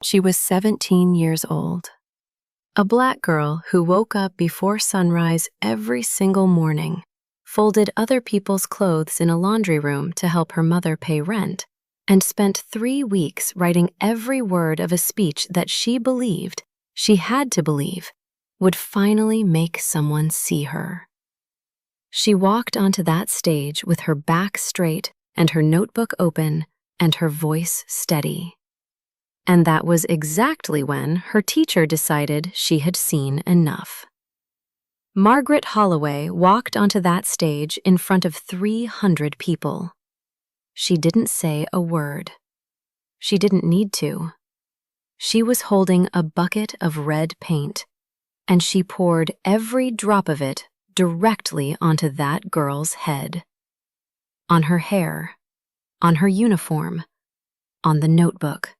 She was 17 years old. A black girl who woke up before sunrise every single morning, folded other people's clothes in a laundry room to help her mother pay rent, and spent 3 weeks writing every word of a speech that she believed, she had to believe, would finally make someone see her. She walked onto that stage with her back straight and her notebook open and her voice steady. And that was exactly when her teacher decided she had seen enough. Margaret Holloway walked onto that stage in front of 300 people. She didn't say a word. She didn't need to. She was holding a bucket of red paint, and she poured every drop of it directly onto that girl's head. On her hair, on her uniform, on the notebook.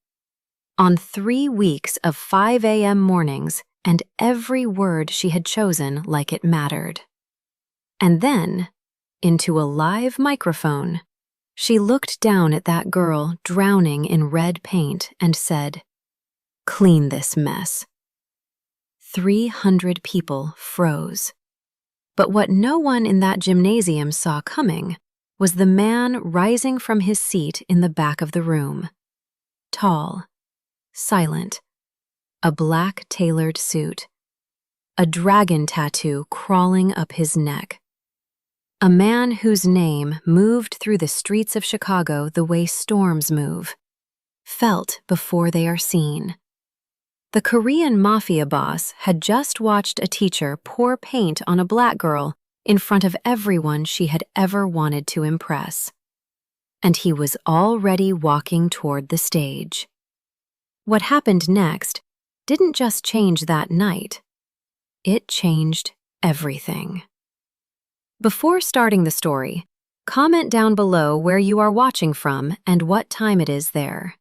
On 3 weeks of 5 a.m. mornings and every word she had chosen like it mattered. And then, into a live microphone, she looked down at that girl drowning in red paint and said, "Clean this mess." 300 people froze. But what no one in that gymnasium saw coming was the man rising from his seat in the back of the room. Tall, silent, a black tailored suit, a dragon tattoo crawling up his neck. A man whose name moved through the streets of Chicago the way storms move, felt before they are seen. The Korean Mafia boss had just watched a teacher pour paint on a black girl in front of everyone she had ever wanted to impress. And he was already walking toward the stage. What happened next didn't just change that night. It changed everything. Before starting the story, comment down below where you are watching from and what time it is there.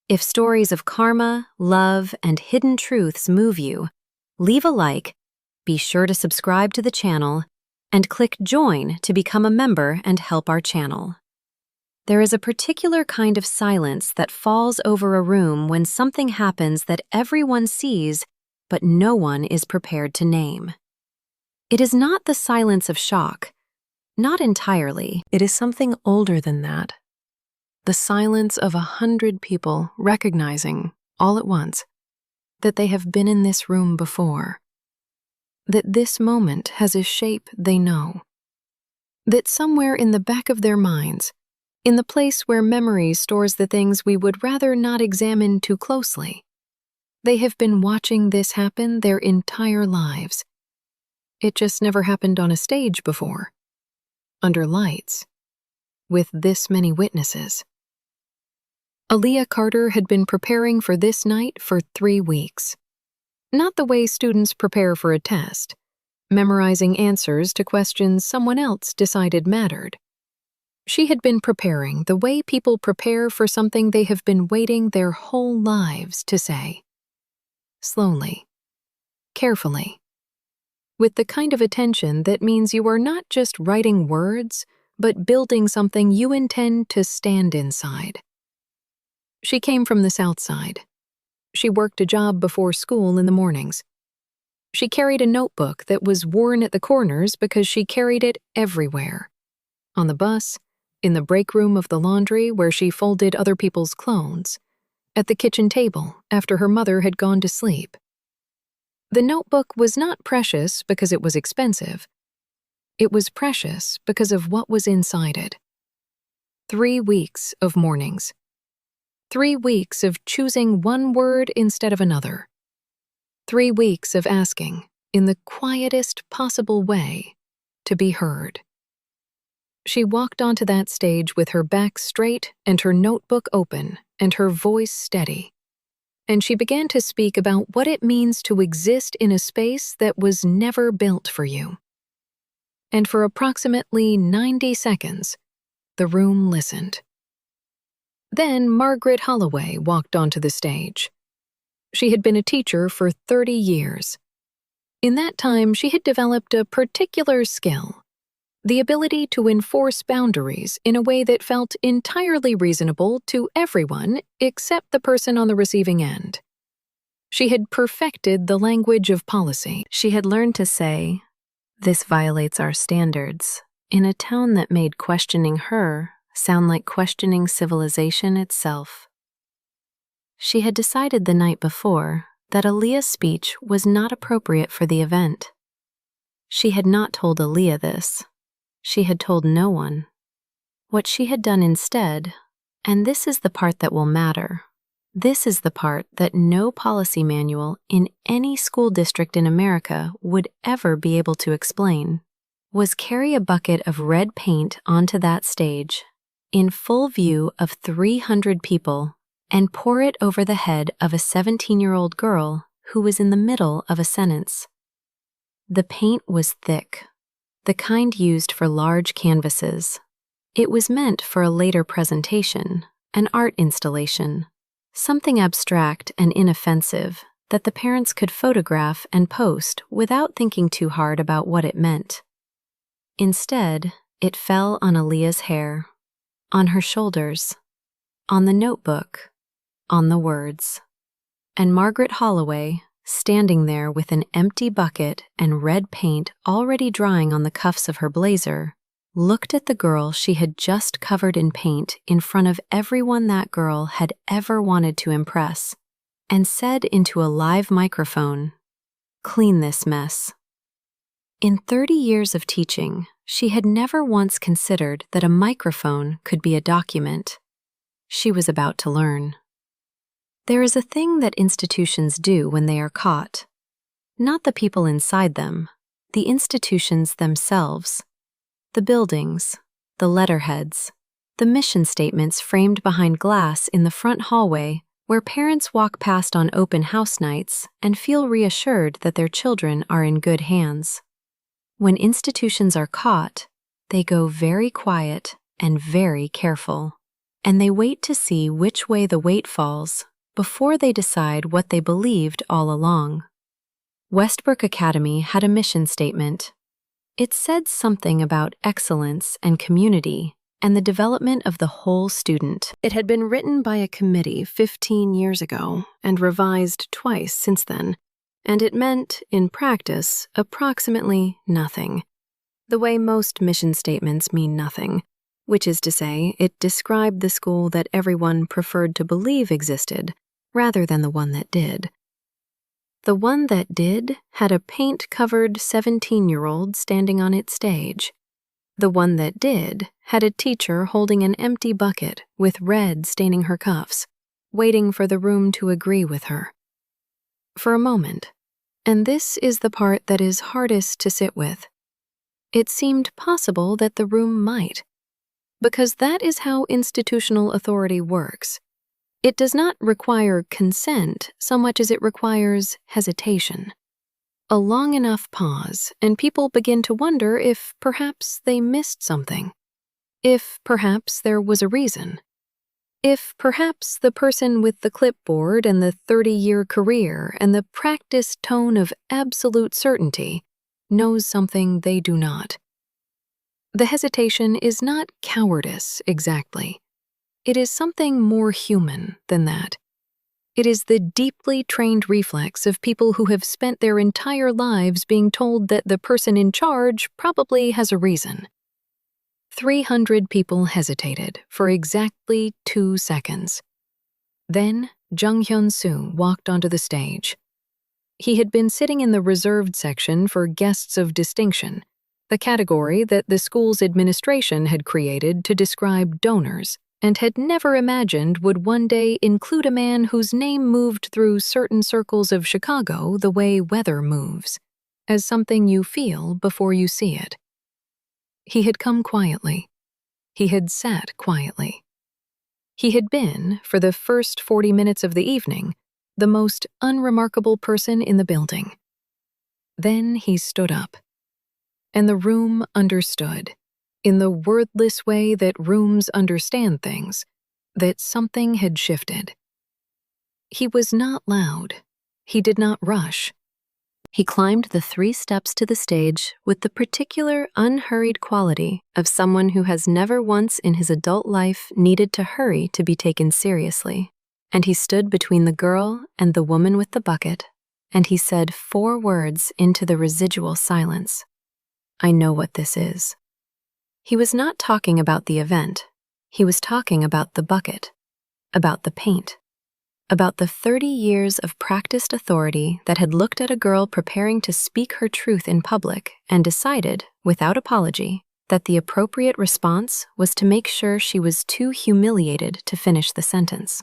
If stories of karma, love, and hidden truths move you, leave a like, be sure to subscribe to the channel, and click join to become a member and help our channel. There is a particular kind of silence that falls over a room when something happens that everyone sees, but no one is prepared to name. It is not the silence of shock. Not entirely. It is something older than that. The silence of 100 people recognizing, all at once, that they have been in this room before. That this moment has a shape they know. That somewhere in the back of their minds, in the place where memory stores the things we would rather not examine too closely, they have been watching this happen their entire lives. It just never happened on a stage before, under lights, with this many witnesses. Aaliyah Carter had been preparing for this night for 3 weeks. Not the way students prepare for a test, memorizing answers to questions someone else decided mattered. She had been preparing the way people prepare for something they have been waiting their whole lives to say. Slowly, carefully, with the kind of attention that means you are not just writing words, but building something you intend to stand inside. She came from the South Side. She worked a job before school in the mornings. She carried a notebook that was worn at the corners because she carried it everywhere. On the bus, in the break room of the laundry where she folded other people's clothes, at the kitchen table after her mother had gone to sleep. The notebook was not precious because it was expensive. It was precious because of what was inside it. 3 weeks of mornings. 3 weeks of choosing one word instead of another. 3 weeks of asking, in the quietest possible way, to be heard. She walked onto that stage with her back straight and her notebook open and her voice steady. And she began to speak about what it means to exist in a space that was never built for you. And for approximately 90 seconds, the room listened. Then Margaret Holloway walked onto the stage. She had been a teacher for 30 years. In that time, she had developed a particular skill, the ability to enforce boundaries in a way that felt entirely reasonable to everyone except the person on the receiving end. She had perfected the language of policy. She had learned to say, "This violates our standards," in a tone that made questioning her sound like questioning civilization itself. She had decided the night before that Aaliyah's speech was not appropriate for the event. She had not told Aaliyah this. She had told no one. What she had done instead, and this is the part that will matter, this is the part that no policy manual in any school district in America would ever be able to explain, was carry a bucket of red paint onto that stage, in full view of 300 people, and pour it over the head of a 17-year-old girl who was in the middle of a sentence. The paint was thick, the kind used for large canvases. It was meant for a later presentation, an art installation, something abstract and inoffensive that the parents could photograph and post without thinking too hard about what it meant. Instead, it fell on Aaliyah's hair, on her shoulders, on the notebook, on the words. And Margaret Holloway, standing there with an empty bucket and red paint already drying on the cuffs of her blazer, looked at the girl she had just covered in paint in front of everyone that girl had ever wanted to impress, and said into a live microphone, "Clean this mess." In 30 years of teaching, she had never once considered that a microphone could be a document. She was about to learn. There is a thing that institutions do when they are caught. Not the people inside them, the institutions themselves. The buildings, the letterheads, the mission statements framed behind glass in the front hallway where parents walk past on open house nights and feel reassured that their children are in good hands. When institutions are caught, they go very quiet and very careful, and they wait to see which way the weight falls before they decide what they believed all along. Westbrook Academy had a mission statement. It said something about excellence and community and the development of the whole student. It had been written by a committee 15 years ago and revised twice since then, and it meant, in practice, approximately nothing. The way most mission statements mean nothing, which is to say, it described the school that everyone preferred to believe existed, rather than the one that did. The one that did had a paint-covered 17-year-old standing on its stage. The one that did had a teacher holding an empty bucket with red staining her cuffs, waiting for the room to agree with her. For a moment, and this is the part that is hardest to sit with, it seemed possible that the room might, because that is how institutional authority works. It does not require consent so much as it requires hesitation. A long enough pause, and people begin to wonder if perhaps they missed something, if perhaps there was a reason, if perhaps the person with the clipboard and the 30-year career and the practiced tone of absolute certainty knows something they do not. The hesitation is not cowardice exactly. It is something more human than that. It is the deeply trained reflex of people who have spent their entire lives being told that the person in charge probably has a reason. 300 people hesitated for exactly 2 seconds. Then Jung Hyun-soo walked onto the stage. He had been sitting in the reserved section for guests of distinction, the category that the school's administration had created to describe donors, and had never imagined would one day include a man whose name moved through certain circles of Chicago the way weather moves, as something you feel before you see it. He had come quietly. He had sat quietly. He had been, for the first 40 minutes of the evening, the most unremarkable person in the building. Then he stood up, and the room understood, in the wordless way that rooms understand things, that something had shifted. He was not loud. He did not rush. He climbed the 3 steps to the stage with the particular unhurried quality of someone who has never once in his adult life needed to hurry to be taken seriously. And he stood between the girl and the woman with the bucket, and he said 4 words into the residual silence. "I know what this is." He was not talking about the event. He was talking about the bucket, about the paint, about the 30 years of practiced authority that had looked at a girl preparing to speak her truth in public and decided, without apology, that the appropriate response was to make sure she was too humiliated to finish the sentence.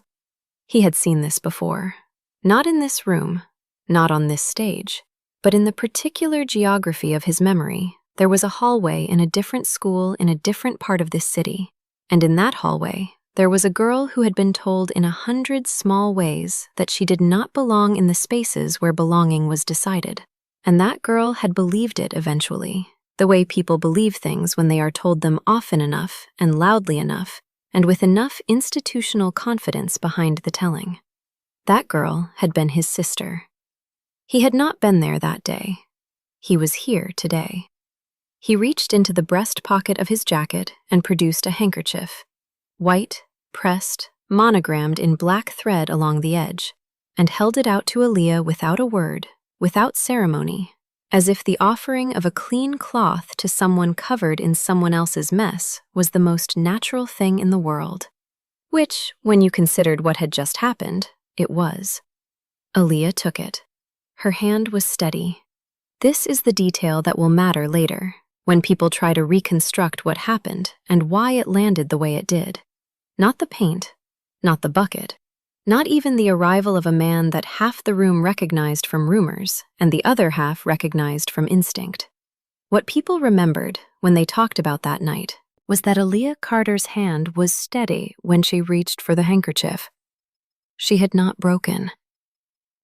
He had seen this before. Not in this room, not on this stage, but in the particular geography of his memory, there was a hallway in a different school in a different part of this city, and in that hallway, there was a girl who had been told in 100 small ways that she did not belong in the spaces where belonging was decided. And that girl had believed it eventually, the way people believe things when they are told them often enough and loudly enough, and with enough institutional confidence behind the telling. That girl had been his sister. He had not been there that day. He was here today. He reached into the breast pocket of his jacket and produced a handkerchief. White, pressed, monogrammed in black thread along the edge, and held it out to Aaliyah without a word, without ceremony, as if the offering of a clean cloth to someone covered in someone else's mess was the most natural thing in the world. Which, when you considered what had just happened, it was. Aaliyah took it. Her hand was steady. This is the detail that will matter later, when people try to reconstruct what happened and why it landed the way it did. Not the paint, not the bucket, not even the arrival of a man that half the room recognized from rumors and the other half recognized from instinct. What people remembered when they talked about that night was that Aaliyah Carter's hand was steady when she reached for the handkerchief. She had not broken.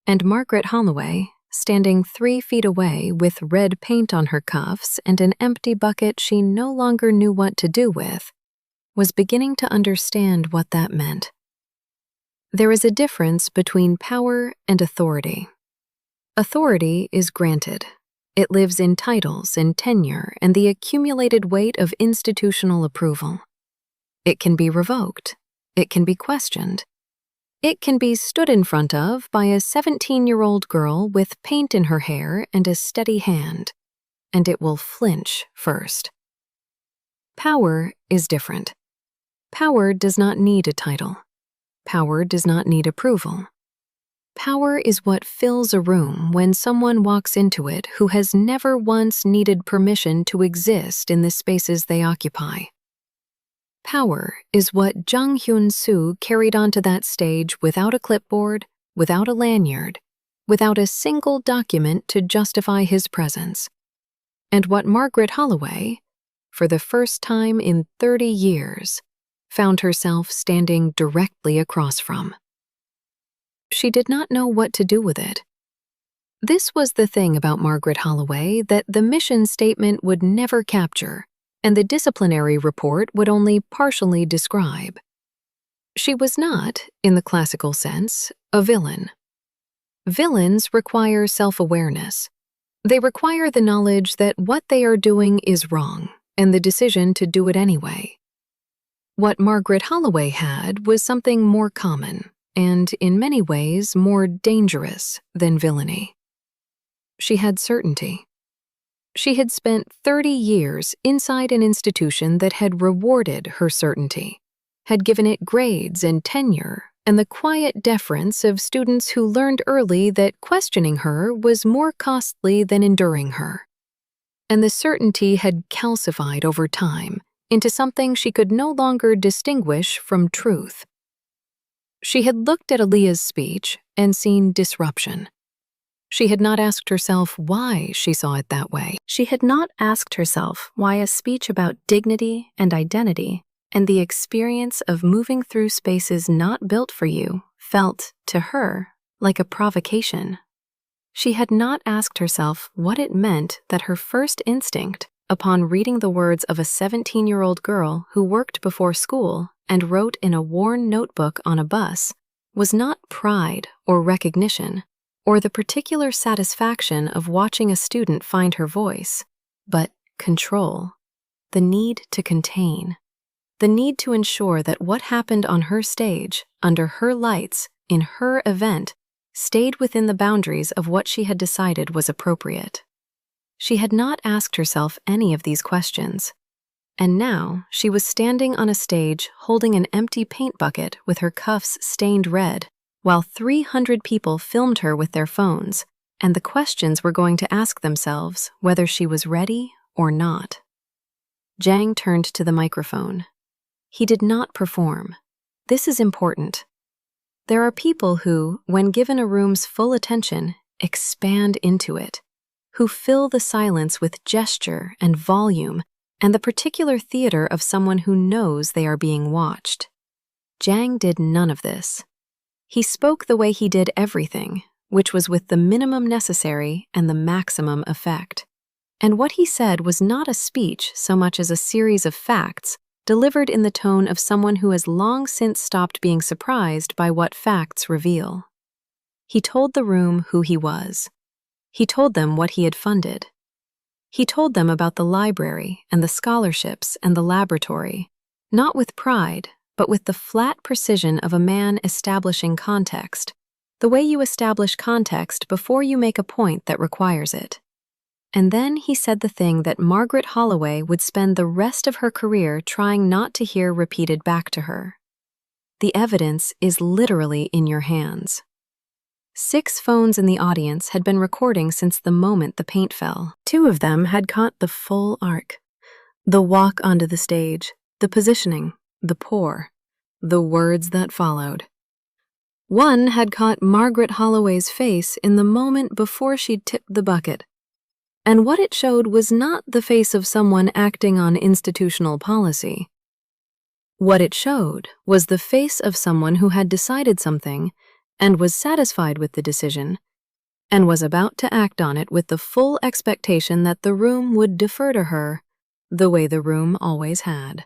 And Margaret Holloway, standing 3 feet away with red paint on her cuffs and an empty bucket she no longer knew what to do with, was beginning to understand what that meant. There is a difference between power and authority. Authority is granted. It lives in titles and tenure and the accumulated weight of institutional approval. It can be revoked. It can be questioned. It can be stood in front of by a 17-year-old girl with paint in her hair and a steady hand, and it will flinch first. Power is different. Power does not need a title. Power does not need approval. Power is what fills a room when someone walks into it who has never once needed permission to exist in the spaces they occupy. Power is what Jung Hyun-soo carried onto that stage without a clipboard, without a lanyard, without a single document to justify his presence. And what Margaret Holloway, for the first time in 30 years, found herself standing directly across from. She did not know what to do with it. This was the thing about Margaret Holloway that the mission statement would never capture, and the disciplinary report would only partially describe. She was not, in the classical sense, a villain. Villains require self-awareness. They require the knowledge that what they are doing is wrong, and the decision to do it anyway. What Margaret Holloway had was something more common, and in many ways more dangerous than villainy. She had certainty. She had spent 30 years inside an institution that had rewarded her certainty, had given it grades and tenure, and the quiet deference of students who learned early that questioning her was more costly than enduring her. And the certainty had calcified over time into something she could no longer distinguish from truth. She had looked at Aaliyah's speech and seen disruption. She had not asked herself why she saw it that way. She had not asked herself why a speech about dignity and identity and the experience of moving through spaces not built for you felt, to her, like a provocation. She had not asked herself what it meant that her first instinct, upon reading the words of a 17-year-old girl who worked before school and wrote in a worn notebook on a bus, was not pride or recognition, or the particular satisfaction of watching a student find her voice, but control, the need to contain, the need to ensure that what happened on her stage, under her lights, in her event, stayed within the boundaries of what she had decided was appropriate. She had not asked herself any of these questions, and now she was standing on a stage holding an empty paint bucket with her cuffs stained red, while 300 people filmed her with their phones, and the questions were going to ask themselves whether she was ready or not. Jang turned to the microphone. He did not perform. This is important. There are people who, when given a room's full attention, expand into it, who fill the silence with gesture and volume and the particular theater of someone who knows they are being watched. Jang did none of this. He spoke the way he did everything, which was with the minimum necessary and the maximum effect. And what he said was not a speech so much as a series of facts delivered in the tone of someone who has long since stopped being surprised by what facts reveal. He told the room who he was. He told them what he had funded. He told them about the library and the scholarships and the laboratory, not with pride, but with the flat precision of a man establishing context, the way you establish context before you make a point that requires it. And then he said the thing that Margaret Holloway would spend the rest of her career trying not to hear repeated back to her. The evidence is literally in your hands. 6 phones in the audience had been recording since the moment the paint fell. 2 of them had caught the full arc. The walk onto the stage, the positioning, the pour, the words that followed. 1 had caught Margaret Holloway's face in the moment before she'd tipped the bucket. And what it showed was not the face of someone acting on institutional policy. What it showed was the face of someone who had decided something and was satisfied with the decision and was about to act on it with the full expectation that the room would defer to her the way the room always had.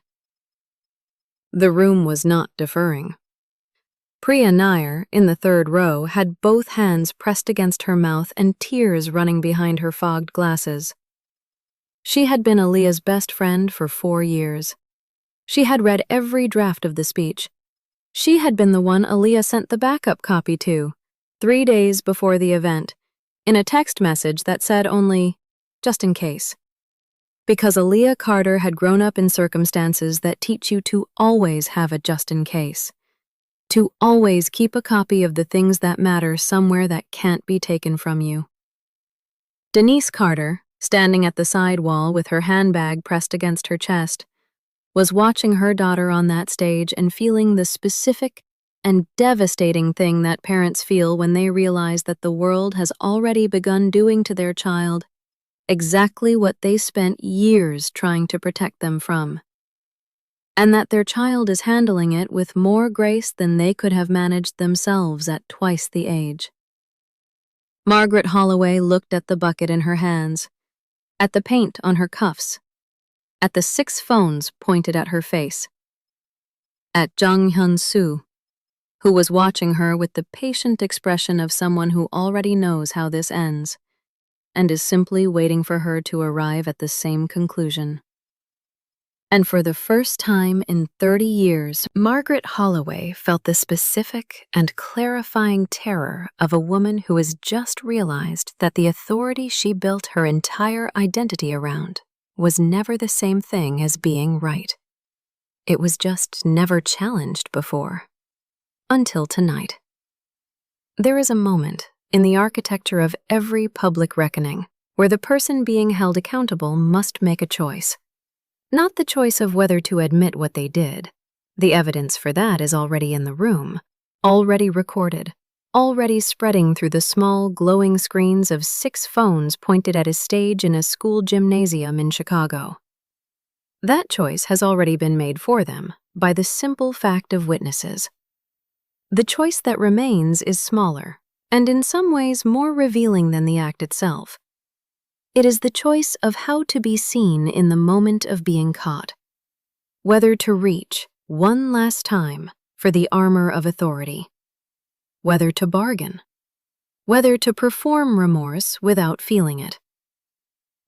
The room was not deferring. Priya Nair, in the 3rd row, had both hands pressed against her mouth and tears running behind her fogged glasses. She had been Aaliyah's best friend for 4 years. She had read every draft of the speech. She had been the one Aaliyah sent the backup copy to, 3 days before the event, in a text message that said only, "just in case." Because Aaliyah Carter had grown up in circumstances that teach you to always have a just in case. To always keep a copy of the things that matter somewhere that can't be taken from you. Denise Carter, standing at the side wall with her handbag pressed against her chest, was watching her daughter on that stage and feeling the specific and devastating thing that parents feel when they realize that the world has already begun doing to their child exactly what they spent years trying to protect them from, and that their child is handling it with more grace than they could have managed themselves at twice the age. Margaret Holloway looked at the bucket in her hands, at the paint on her cuffs, at the 6 phones pointed at her face, at Jung Hyun-soo, who was watching her with the patient expression of someone who already knows how this ends, and is simply waiting for her to arrive at the same conclusion. And for the first time in 30 years, Margaret Holloway felt the specific and clarifying terror of a woman who has just realized that the authority she built her entire identity around was never the same thing as being right. It was just never challenged before. Until tonight. There is a moment in the architecture of every public reckoning where the person being held accountable must make a choice. Not the choice of whether to admit what they did. The evidence for that is already in the room, already recorded, already spreading through the small, glowing screens of 6 phones pointed at a stage in a school gymnasium in Chicago. That choice has already been made for them by the simple fact of witnesses. The choice that remains is smaller, and in some ways more revealing than the act itself. It is the choice of how to be seen in the moment of being caught. Whether to reach, one last time, for the armor of authority. Whether to bargain. whether to perform remorse without feeling it,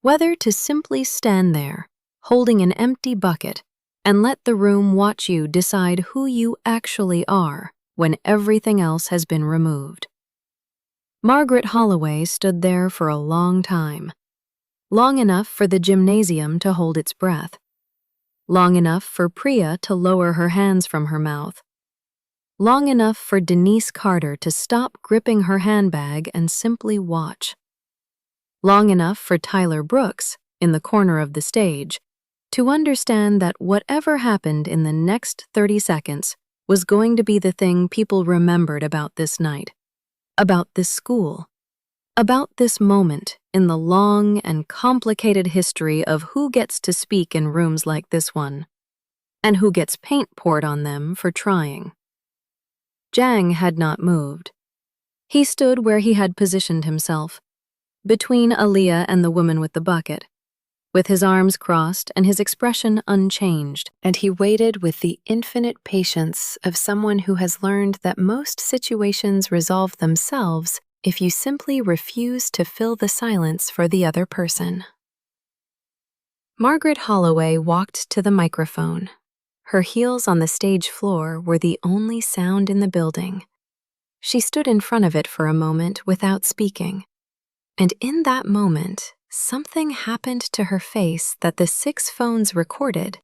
whether to simply stand there, holding an empty bucket, and let the room watch you decide who you actually are when everything else has been removed. Margaret Holloway stood there for a long time, long enough for the gymnasium to hold its breath, long enough for Priya to lower her hands from her mouth, long enough for Denise Carter to stop gripping her handbag and simply watch, long enough for Tyler Brooks, in the corner of the stage, to understand that whatever happened in the next 30 seconds was going to be the thing people remembered about this night, about this school, about this moment in the long and complicated history of who gets to speak in rooms like this one, and who gets paint poured on them for trying. Jang had not moved. He stood where he had positioned himself, between Aaliyah and the woman with the bucket, with his arms crossed and his expression unchanged, and he waited with the infinite patience of someone who has learned that most situations resolve themselves if you simply refuse to fill the silence for the other person. Margaret Holloway walked to the microphone. Her heels on the stage floor were the only sound in the building. She stood in front of it for a moment without speaking, and in that moment, something happened to her face that the 6 phones recorded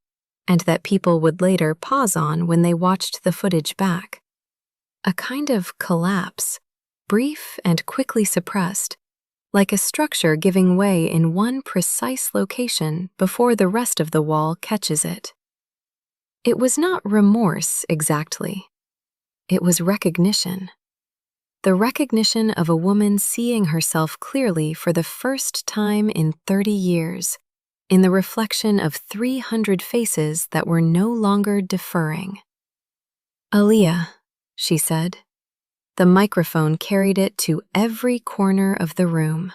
and that people would later pause on when they watched the footage back. A kind of collapse, brief and quickly suppressed, like a structure giving way in one precise location before the rest of the wall catches it. It was not remorse exactly. It was recognition. The recognition of a woman seeing herself clearly for the first time in 30 years, in the reflection of 300 faces that were no longer deferring. "Aaliyah," she said. The microphone carried it to every corner of the room.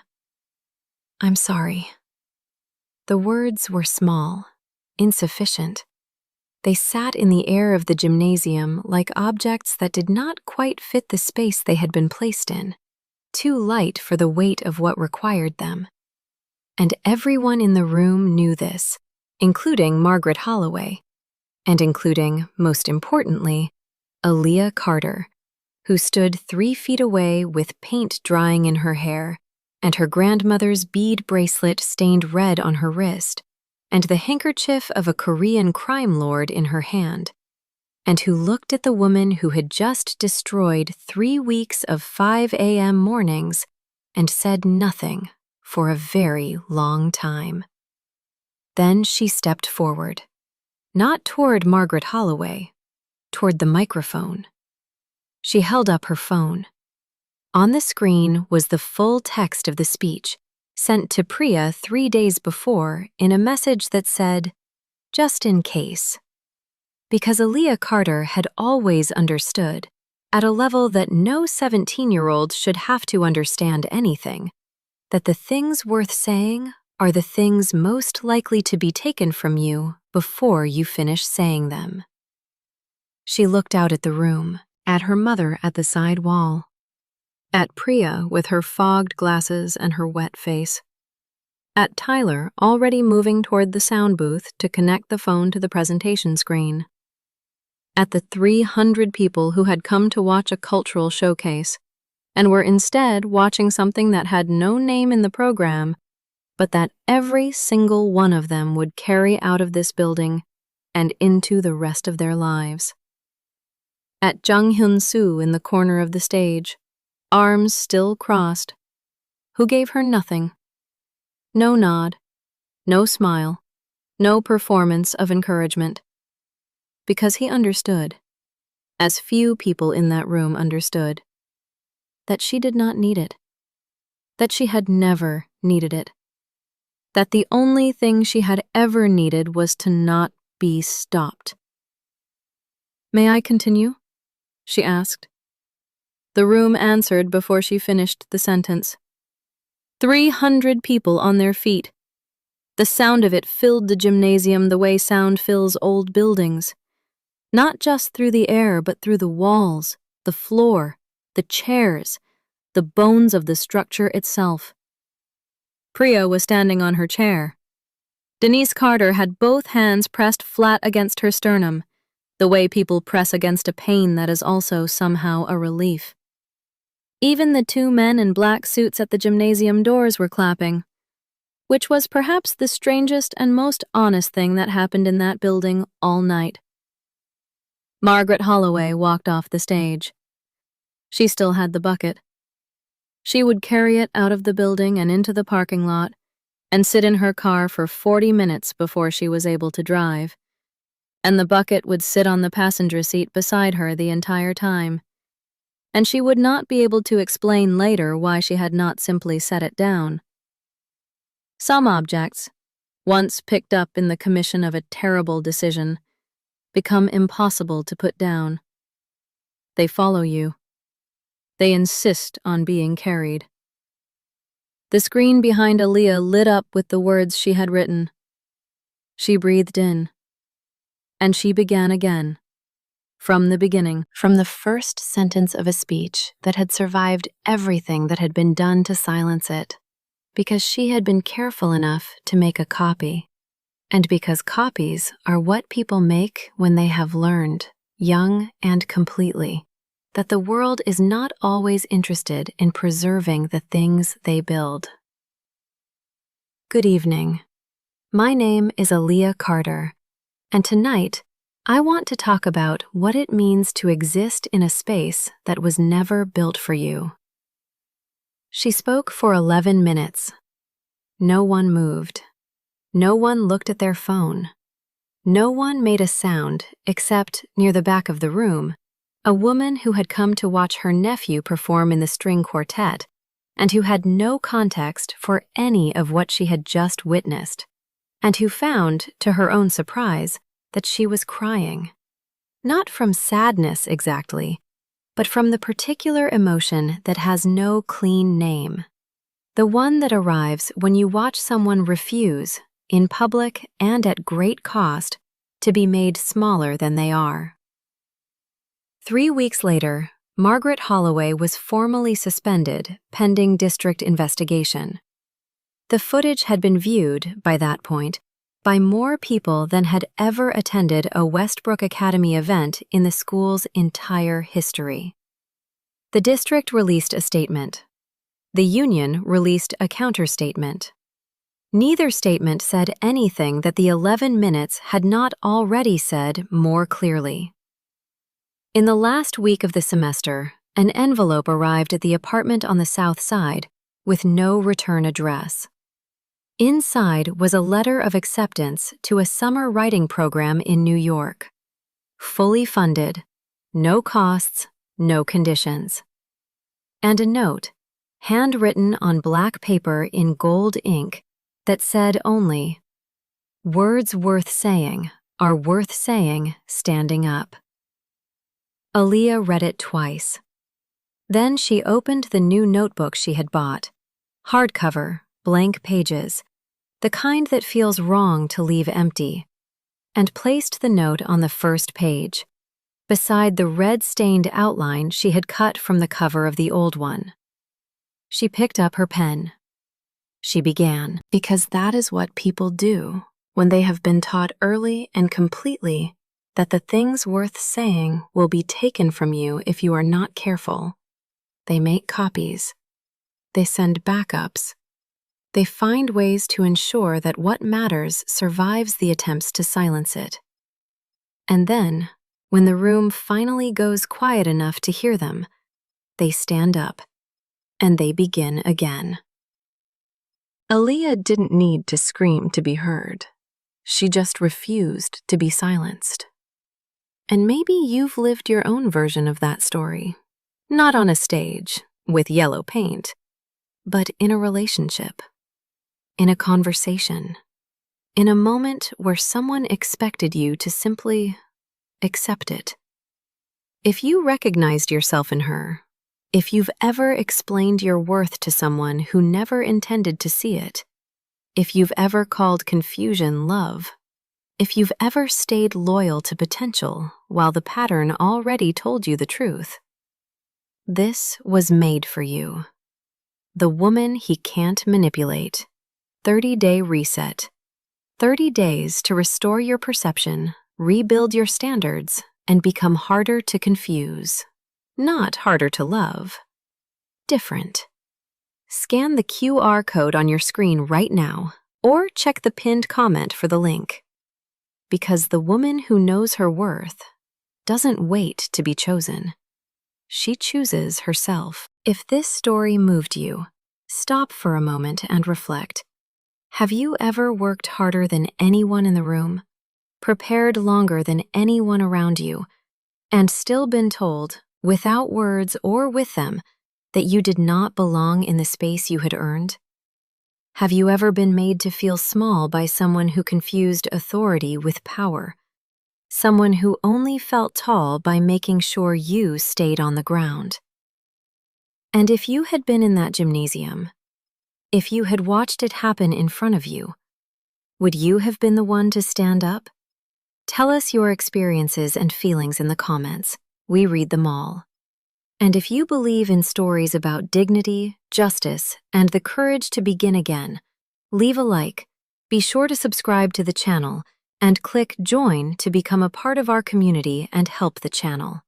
"I'm sorry." The words were small, insufficient. They sat in the air of the gymnasium like objects that did not quite fit the space they had been placed in, too light for the weight of what required them. And everyone in the room knew this, including Margaret Holloway, and including, most importantly, Aaliyah Carter, who stood 3 feet away with paint drying in her hair and her grandmother's bead bracelet stained red on her wrist, and the handkerchief of a Korean crime lord in her hand, and who looked at the woman who had just destroyed 3 weeks of 5 a.m. mornings and said nothing for a very long time. Then she stepped forward, not toward Margaret Holloway, toward the microphone. She held up her phone. On the screen was the full text of the speech, sent to Priya 3 days before in a message that said, "Just in case." Because Aaliyah Carter had always understood, at a level that no 17-year-old should have to understand anything, that the things worth saying are the things most likely to be taken from you before you finish saying them. She looked out at the room, at her mother at the side wall, at Priya with her fogged glasses and her wet face, at Tyler already moving toward the sound booth to connect the phone to the presentation screen, at the 300 people who had come to watch a cultural showcase and were instead watching something that had no name in the program, but that every single one of them would carry out of this building and into the rest of their lives. At Jung Hyun-soo in the corner of the stage, arms still crossed, who gave her nothing. No nod, no smile, no performance of encouragement. Because he understood, as few people in that room understood, that she did not need it, that she had never needed it, that the only thing she had ever needed was to not be stopped. "May I continue?" she asked. The room answered before she finished the sentence. 300 people on their feet. The sound of it filled the gymnasium the way sound fills old buildings. Not just through the air, but through the walls, the floor, the chairs, the bones of the structure itself. Priya was standing on her chair. Denise Carter had both hands pressed flat against her sternum, the way people press against a pain that is also somehow a relief. Even the two men in black suits at the gymnasium doors were clapping, which was perhaps the strangest and most honest thing that happened in that building all night. Margaret Holloway walked off the stage. She still had the bucket. She would carry it out of the building and into the parking lot and sit in her car for 40 minutes before she was able to drive, and the bucket would sit on the passenger seat beside her the entire time, and she would not be able to explain later why she had not simply set it down. Some objects, once picked up in the commission of a terrible decision, become impossible to put down. They follow you. They insist on being carried. The screen behind Aaliyah lit up with the words she had written. She breathed in, and she began again, from the beginning, from the first sentence of a speech that had survived everything that had been done to silence it, because she had been careful enough to make a copy, and because copies are what people make when they have learned, young and completely, that the world is not always interested in preserving the things they build. Good evening. My name is Aaliyah Carter, and tonight I want to talk about what it means to exist in a space that was never built for you. She spoke for 11 minutes. No one moved. No one looked at their phone. No one made a sound except, near the back of the room, a woman who had come to watch her nephew perform in the string quartet and who had no context for any of what she had just witnessed, and who found, to her own surprise, that she was crying. Not from sadness exactly, but from the particular emotion that has no clean name. The one that arrives when you watch someone refuse, in public and at great cost, to be made smaller than they are. 3 weeks later, Margaret Holloway was formally suspended pending district investigation. The footage had been viewed, by that point, by more people than had ever attended a Westbrook Academy event in the school's entire history. The district released a statement. The union released a counterstatement. Neither statement said anything that the 11 minutes had not already said more clearly. In the last week of the semester, an envelope arrived at the apartment on the south side with no return address. Inside was a letter of acceptance to a summer writing program in New York. Fully funded, no costs, no conditions. And a note, handwritten on black paper in gold ink, that said only, "Words worth saying are worth saying standing up." Aaliyah read it twice. Then she opened the new notebook she had bought, hardcover, blank pages, the kind that feels wrong to leave empty, and placed the note on the first page, beside the red-stained outline she had cut from the cover of the old one. She picked up her pen. She began, because that is what people do when they have been taught early and completely that the things worth saying will be taken from you if you are not careful. They make copies. They send backups. They find ways to ensure that what matters survives the attempts to silence it. And then, when the room finally goes quiet enough to hear them, they stand up, and they begin again. Aaliyah didn't need to scream to be heard. She just refused to be silenced. And maybe you've lived your own version of that story. Not on a stage, with yellow paint, but in a relationship, in a conversation, in a moment where someone expected you to simply accept it. If you recognized yourself in her, if you've ever explained your worth to someone who never intended to see it, if you've ever called confusion love, if you've ever stayed loyal to potential while the pattern already told you the truth, This was made for you. The woman he can't manipulate. 30-day reset. 30 days to restore your perception, rebuild your standards, and become harder to confuse. Not harder to love. Different. Scan the QR code on your screen right now, or check the pinned comment for the link. Because the woman who knows her worth doesn't wait to be chosen. She chooses herself. If this story moved you, stop for a moment and reflect. Have you ever worked harder than anyone in the room, prepared longer than anyone around you, and still been told, without words or with them, that you did not belong in the space you had earned? Have you ever been made to feel small by someone who confused authority with power? Someone who only felt tall by making sure you stayed on the ground? And if you had been in that gymnasium, if you had watched it happen in front of you, would you have been the one to stand up? Tell us your experiences and feelings in the comments. We read them all. And if you believe in stories about dignity, justice, and the courage to begin again, leave a like, be sure to subscribe to the channel, and click Join to become a part of our community and help the channel.